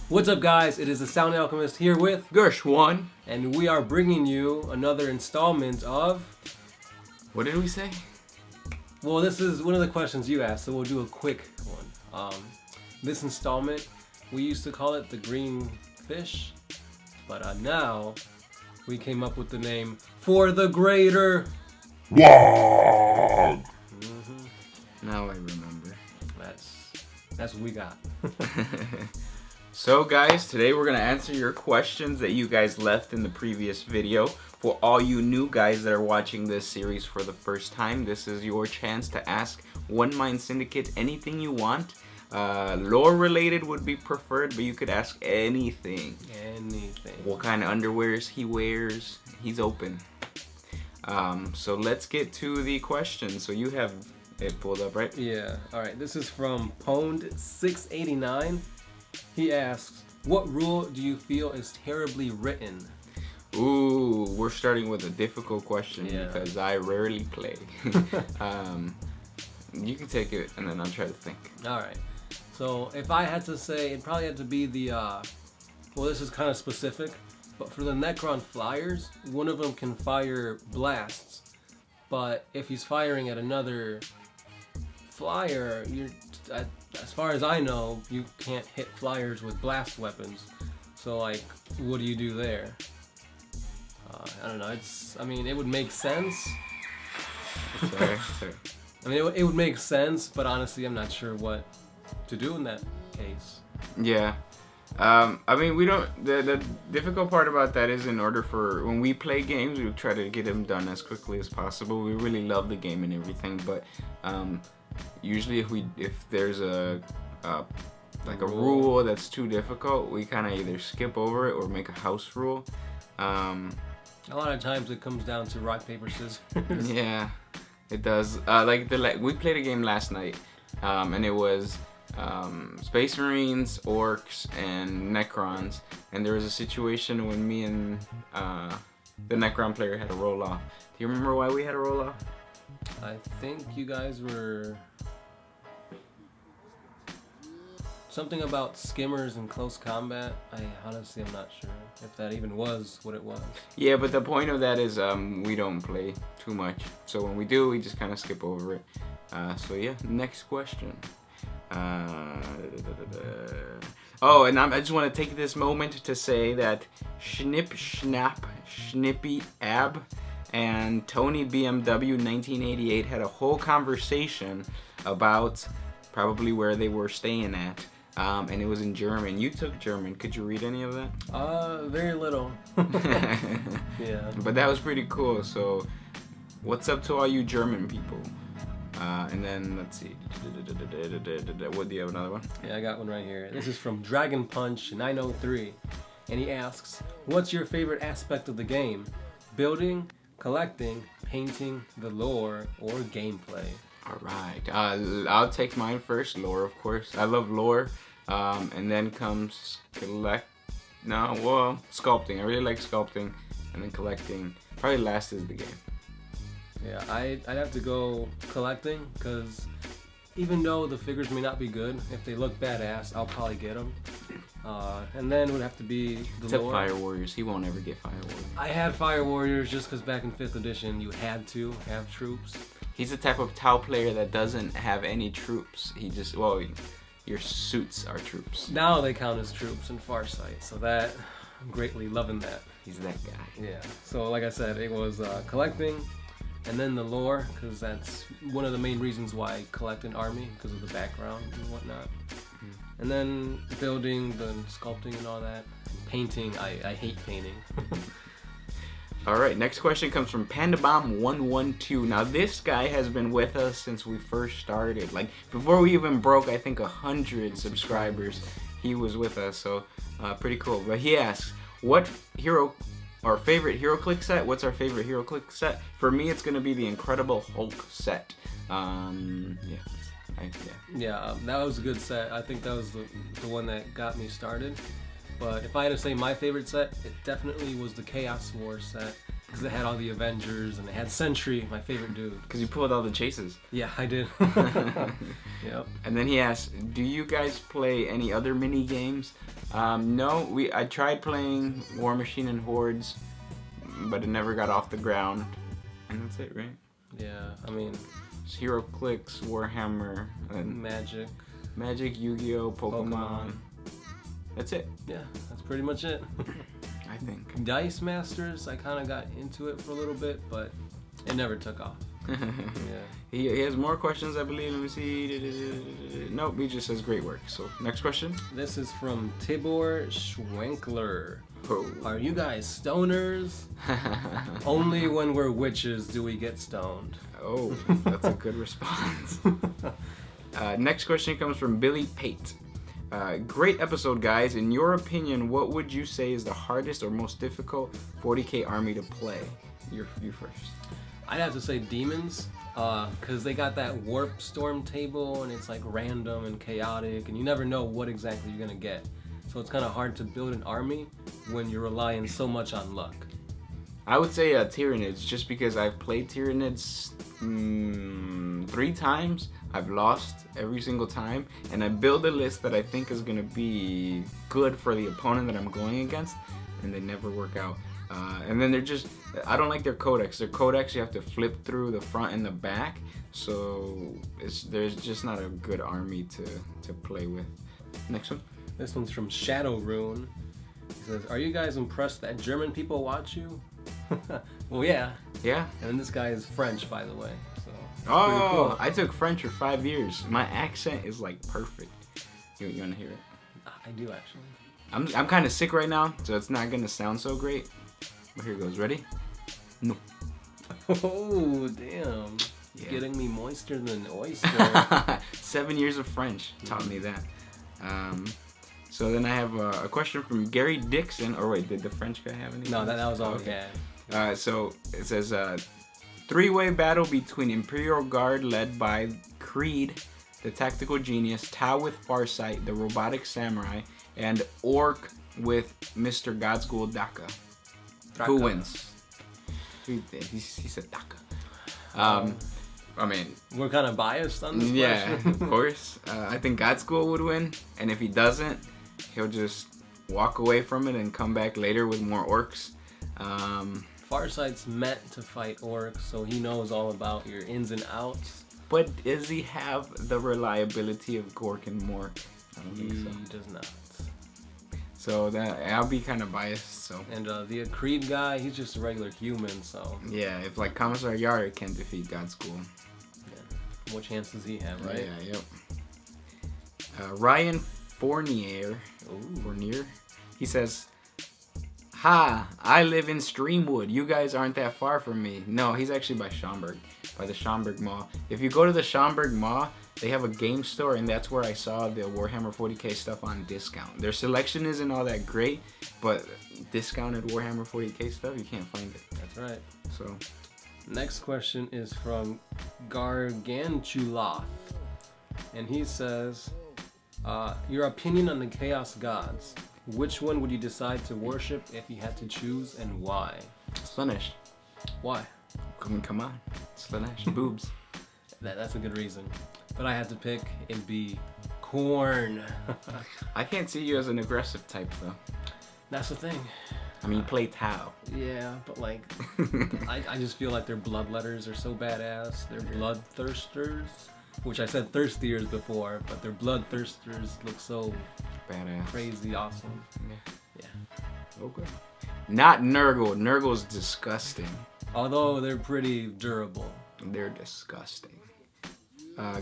What's up, guys? It is the Sound Alchemist here with Gursh 1. and we are bringing you another installment of... What did we say? Well, this is one of the questions you asked, so we'll do a quick one. This installment, we used to call it the Green Fish, but now we came up with the name For the Greater WAAGH! Now I remember. That's what we got. So guys, today we're going to answer your questions that you guys left in the previous video. For all you new guys that are watching this series for the first time, this is your chance to ask One Mind Syndicate anything you want. Lore related would be preferred, but you could ask anything. Anything. What kind of underwears he wears, he's open. So let's get to the questions. So you have it pulled up, right? Yeah. Alright, this is from Pwned689. He asks, what rule do you feel is terribly written? Ooh, we're starting with a difficult question because I rarely play. You can take it and then I'll try to think. Alright. So if I had to say, it probably had to be the, well, this is kind of specific, but for the Necron flyers, one of them can fire blasts, but if he's firing at another flyer, as far as I know, you can't hit flyers with blast weapons. So like, what do you do there? I don't know. It would make sense. Sorry. I mean, it would make sense, but honestly, I'm not sure what to do in that case. Yeah. We don't. The difficult part about that is in order for when we play games, we try to get them done as quickly as possible. We really love the game and everything, but usually if there's a rule that's too difficult, we kind of either skip over it or make a house rule. A lot of times it comes down to rock, paper, scissors. Yeah, it does. We played a game last night, and it was Space Marines, Orcs, and Necrons. And there was a situation when me and the Necron player had a roll off. Do you remember why we had a roll off? I think you guys were something about skimmers and close combat. Honestly, I'm not sure if that even was what it was. Yeah, but the point of that is we don't play too much. So when we do, we just kind of skip over it. So yeah, next question. Oh, and I just want to take this moment to say that Snippy Ab and Tony BMW 1988 had a whole conversation about probably where they were staying at. And it was in German. You took German. Could you read any of that? Very little. Yeah. But that was pretty cool. So, what's up to all you German people? And then, let's see. What, do you have another one? Yeah, I got one right here. This is from Dragon Punch 903. And he asks, what's your favorite aspect of the game? Building, collecting, painting, the lore, or gameplay? Alright, I'll take mine first. Lore, of course. I love lore. And then comes sculpting. I really like sculpting. And then collecting. Probably last is the game. Yeah, I'd have to go collecting, because even though the figures may not be good, if they look badass, I'll probably get them. And then would have to be the Except lore. Fire Warriors. He won't ever get Fire Warriors. I had Fire Warriors just because back in 5th edition you had to have troops. He's the type of Tau player that doesn't have any troops. He just, your suits are troops. Now they count as troops in Farsight, so that, I'm greatly loving that. He's that guy. Yeah, so like I said, it was collecting, and then the lore, because that's one of the main reasons why I collect an army, because of the background and whatnot. Mm-hmm. And then building, the sculpting and all that. Painting, I hate painting. Alright, next question comes from PandaBomb112. Now this guy has been with us since we first started. Like, before we even broke, I think, 100 subscribers, he was with us, so pretty cool. But he asks, what our favorite Heroclix set? What's our favorite Heroclix set? For me, it's going to be the Incredible Hulk set. Yeah, that was a good set. I think that was the one that got me started. But if I had to say my favorite set, it definitely was the Chaos War set. Because it had all the Avengers and it had Sentry, my favorite dude. Because you pulled all the chases. Yeah, I did. Yep. And then he asked, do you guys play any other mini games? No, I tried playing War Machine and Hordes, but it never got off the ground. And that's it, right? Yeah, I mean... It's Heroclix, Warhammer, and Magic, Yu-Gi-Oh, Pokemon. That's it. Yeah, that's pretty much it. I think. Dice Masters, I kind of got into it for a little bit, but it never took off. Yeah. He has more questions, I believe. Let me see. Nope, he just says great work. So, next question. This is from Tibor Schwenkler. Oh. Are you guys stoners? Only when we're witches do we get stoned. Oh, that's a good response. Next question comes from Billy Pate. Great episode, guys. In your opinion, what would you say is the hardest or most difficult 40k army to play? You first. I'd have to say demons, because they got that warp storm table, and it's like random and chaotic, and you never know what exactly you're gonna get. So it's kind of hard to build an army when you're relying so much on luck. I would say Tyranids, just because I've played Tyranids 3 times. I've lost every single time, and I build a list that I think is going to be good for the opponent that I'm going against, and they never work out. And then I don't like their codex. Their codex, you have to flip through the front and the back, so there's just not a good army to play with. Next one. This one's from Shadow Rune. He says, are you guys impressed that German people watch you? Well, yeah. Yeah. And then this guy is French, by the way. So oh, cool. I took French for 5 years. My accent is like perfect. You want to hear it? I do, actually. I'm kind of sick right now, so it's not gonna sound so great. But here goes. Ready? No. Oh, damn. Yeah. Getting me moister than oyster. 7 years of French taught me that. So then I have a question from Gary Dixon. Or wait, did the French guy have anything? No, that was all okay. we had. So it says 3-way battle between Imperial Guard led by Creed, the tactical genius, Tau with Farsight, the robotic samurai, and Orc with Mr. Godschool Daka. Who wins? He said Daka. I mean, we're kind of biased on this yeah, question. of course. I think Godschool would win, and if he doesn't, he'll just walk away from it and come back later with more orcs. Farsight's meant to fight orcs, so he knows all about your ins and outs. But does he have the reliability of Gork and Mork? I don't He think so. does not. So that I'll be kind of biased. So And the Creed guy, he's just a regular human, so yeah, if like Commissar Yara can defeat Godschool, yeah. What chance does he have, right? Yeah, yep. Ryan Fournier, he says, "Ha! I live in Streamwood. You guys aren't that far from me." No, he's actually by Schaumburg, by the Schaumburg Mall. If you go to the Schaumburg Mall, they have a game store, and that's where I saw the Warhammer 40K stuff on discount. Their selection isn't all that great, but discounted Warhammer 40K stuff, you can't find it. That's right. So, next question is from Gargantuloth, and he says, your opinion on the Chaos Gods. Which one would you decide to worship if you had to choose, and why? Slaanesh. Why? Come on. Slaanesh. Boobs. That's a good reason. But I had to pick, it'd be Khorne. I can't see you as an aggressive type, though. That's the thing. I mean, you play Tau. Yeah, but like, I just feel like their bloodletters are so badass. They're bloodthirsters, which I said thirstiers before, but their bloodthirsters look so Badass. crazy awesome. Yeah. Okay. Not Nurgle. Nurgle's disgusting. Although they're pretty durable. They're disgusting.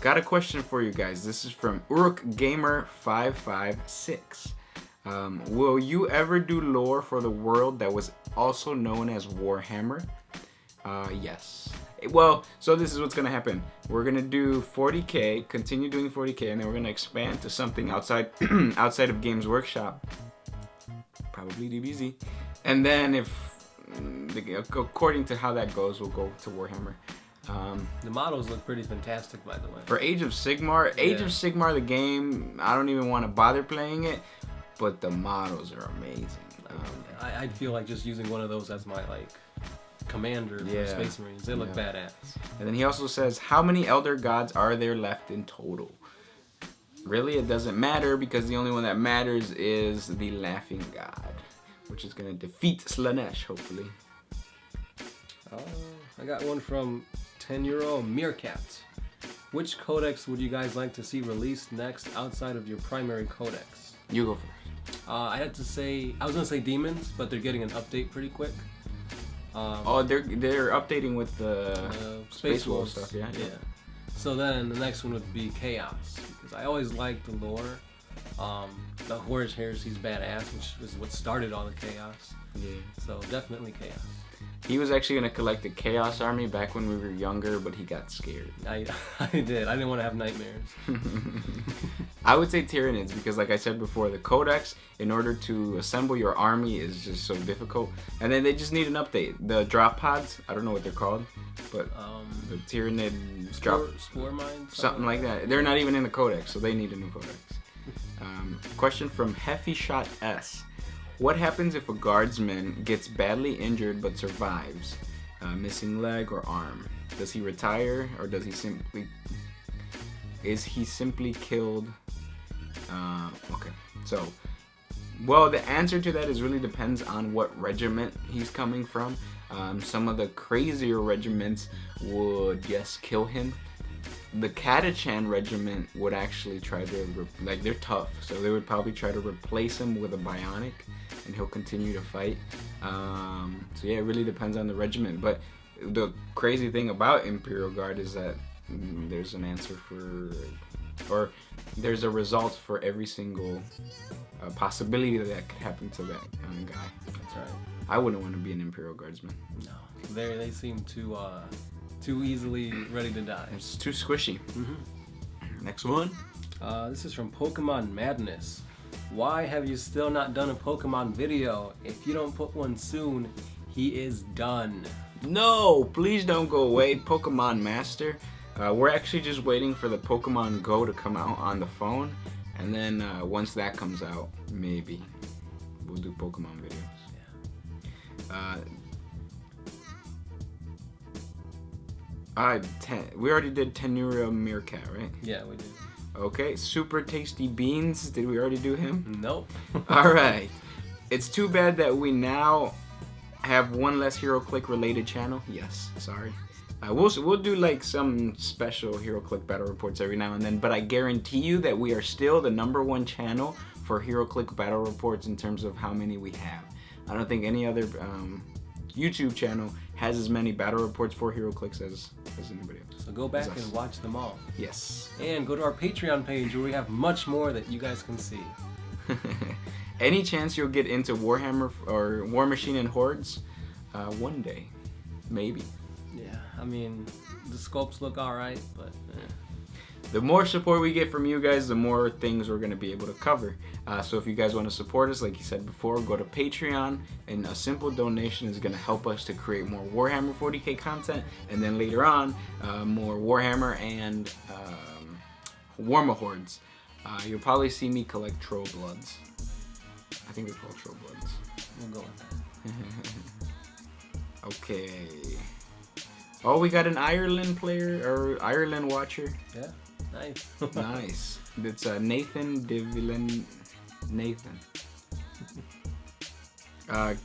Got a question for you guys. This is from UrukGamer556. Will you ever do lore for the world that was also known as Warhammer? Yes. Well, so this is what's going to happen. We're going to do 40K, continue doing 40K, and then we're going to expand to something outside outside of Games Workshop. Probably DBZ. And then according to how that goes, we'll go to Warhammer. The models look pretty fantastic, by the way. For Age of Sigmar, the game, I don't even want to bother playing it, but the models are amazing. I feel like just using one of those as my commander for Space Marines. They look badass. And then he also says, how many Elder Gods are there left in total? Really, it doesn't matter because the only one that matters is the Laughing God, which is going to defeat Slanesh, hopefully. I got one from 10-year-old Meerkat. Which codex would you guys like to see released next outside of your primary codex? You go first. I had to say, I was going to say Demons, but they're getting an update pretty quick. They're updating with the Space Wolf stuff, yeah. So then the next one would be Chaos, because I always liked the lore. The Horus Heresy's badass, which is what started all the Chaos. Yeah. So definitely Chaos. He was actually going to collect the Chaos Army back when we were younger, but he got scared. I did. I didn't want to have nightmares. I would say Tyranids because, like I said before, the Codex, in order to assemble your army, is just so difficult. And then they just need an update. The drop pods, I don't know what they're called, but the Tyranid Spore mines? Something like that. They're not even in the Codex, so they need a new Codex. Question from Heffy Shot S. What happens if a guardsman gets badly injured but survives? Missing leg or arm? Does he retire or does he simply... Is he simply killed? Okay, so... Well, the answer to that really depends on what regiment he's coming from. Some of the crazier regiments would, yes, kill him. The Katachan regiment would actually try to... they're tough, so they would probably try to replace him with a bionic. And he'll continue to fight. So yeah, it really depends on the regiment. But the crazy thing about Imperial Guard is that there's an answer for, or there's a result for every single possibility that could happen to that guy. That's right. I wouldn't want to be an Imperial Guardsman. No, they seem too easily ready to die. It's too squishy. Mm-hmm. Next one. This is from Pokemon Madness. Why have you still not done a Pokemon video? If you don't put one soon, he is done. No, please don't go away, Pokemon Master. We're actually just waiting for the Pokemon Go to come out on the phone. And then once that comes out, maybe we'll do Pokemon videos. Yeah. We already did Tenura Meerkat, right? Yeah, we did. Okay, Super Tasty Beans. Did we already do him? Nope. All right. It's too bad that we now have one less HeroClick related channel. Yes, sorry. We'll do like some special HeroClick battle reports every now and then, but I guarantee you that we are still the #1 channel for HeroClick battle reports in terms of how many we have. I don't think any other YouTube channel has as many battle reports for HeroClix as anybody else. So go back and watch them all. Yes. And go to our Patreon page where we have much more that you guys can see. Any chance you'll get into Warhammer or War Machine and Hordes? One day. Maybe. Yeah, I mean, the scopes look alright, but... The more support we get from you guys, the more things we're going to be able to cover. So if you guys want to support us, like you said before, go to Patreon, and a simple donation is going to help us to create more Warhammer 40K content, and then later on, more Warhammer and Warma Hordes. You'll probably see me collect Troll Bloods. I think they're called Troll Bloods. We'll go with that. Okay. Oh, we got an Ireland player, or Ireland watcher. Yeah. Nice. Nice. It's Nathan DeVillen. Nathan.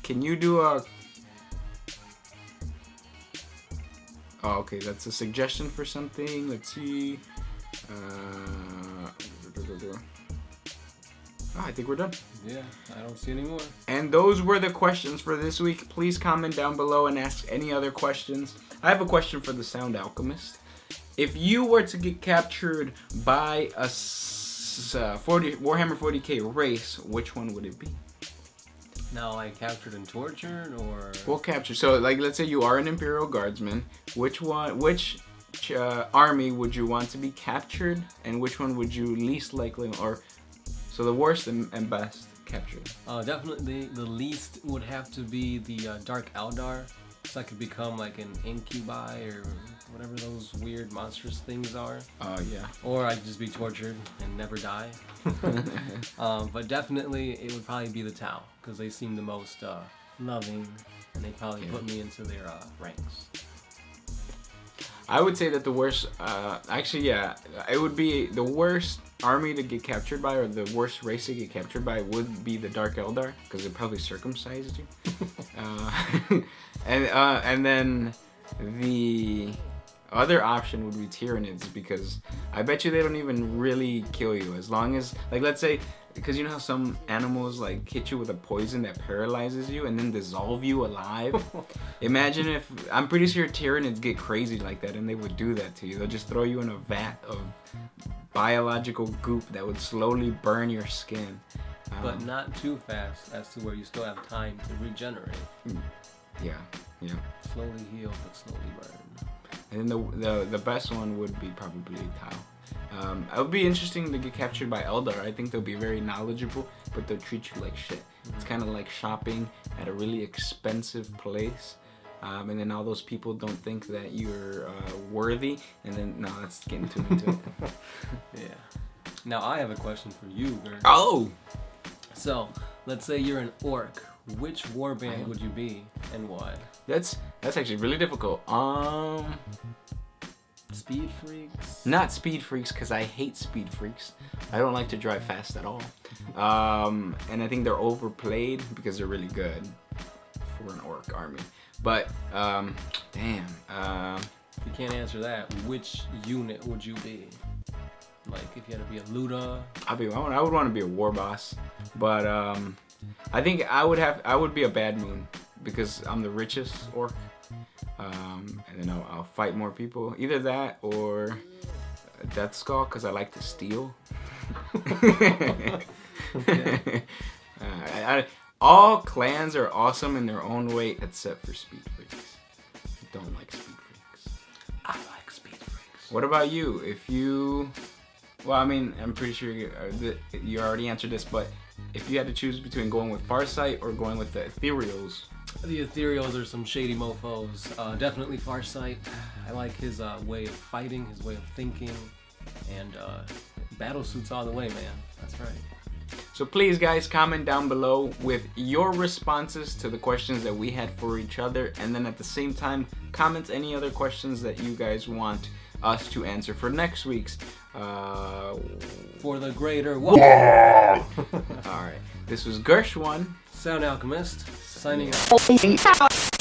Can you do a... Oh, okay. That's a suggestion for something. Let's see. I think we're done. Yeah, I don't see any more. And those were the questions for this week. Please comment down below and ask any other questions. I have a question for the Sound Alchemist. If you were to get captured by a Warhammer 40K race, which one would it be? Now, like captured and tortured, or? Well, captured. So, like, let's say you are an Imperial Guardsman. Which army would you want to be captured, and which one would you least likely, or so the worst and best captured? Definitely the least would have to be the Dark Eldar, so I could become like an incubi or whatever those weird monstrous things are. Oh, yeah. Or I could just be tortured and never die. But definitely it would probably be the Tau, because they seem the most loving, and they probably put me into their ranks. I would say that the worst, actually, yeah, it would be the worst army to get captured by, or the worst race to get captured by, would be the Dark Eldar, because it probably circumcised you. And then the other option would be Tyranids, because I bet you they don't even really kill you, as long as, like, let's say, because you know how some animals like hit you with a poison that paralyzes you and then dissolve you alive? Imagine if, I'm pretty sure Tyranids get crazy like that, and they would do that to you. They'll just throw you in a vat of biological goop that would slowly burn your skin. But not too fast, as to where you still have time to regenerate. Yeah. Slowly heal, but slowly burn. And then the best one would be probably Tau. It would be interesting to get captured by Eldar. I think they'll be very knowledgeable, but they'll treat you like shit. It's kind of like shopping at a really expensive place, and then all those people don't think that you're worthy, and then, no, let's get into it. Yeah. Now, I have a question for you, Gursh. Oh! So, let's say you're an orc. Which warband would you be, and why? That's actually really difficult. Speed freaks? Not speed freaks, because I hate speed freaks. I don't like to drive fast at all. And I think they're overplayed because they're really good for an orc army. But, damn. If you can't answer that, which unit would you be? Like, if you had to be a Luda? I would want to be a war boss. But, I think I would be a Bad Moon, because I'm the richest orc. And then I'll fight more people. Either that or a Death Skull, because I like to steal. All clans are awesome in their own way, except for Speed Freaks. I don't like Speed Freaks. I like Speed Freaks. What about you? If you... Well, I mean, I'm pretty sure you already answered this, but if you had to choose between going with Farsight or going with the Ethereals... The Ethereals are some shady mofos. Definitely Farsight. I like his way of fighting, his way of thinking, and battle suits all the way, man. That's right. So please, guys, comment down below with your responses to the questions that we had for each other, and then at the same time, comment any other questions that you guys want us to answer for next week's For the Greater WAAGH. Alright, this was Gursh1, Sound Alchemist, signing out.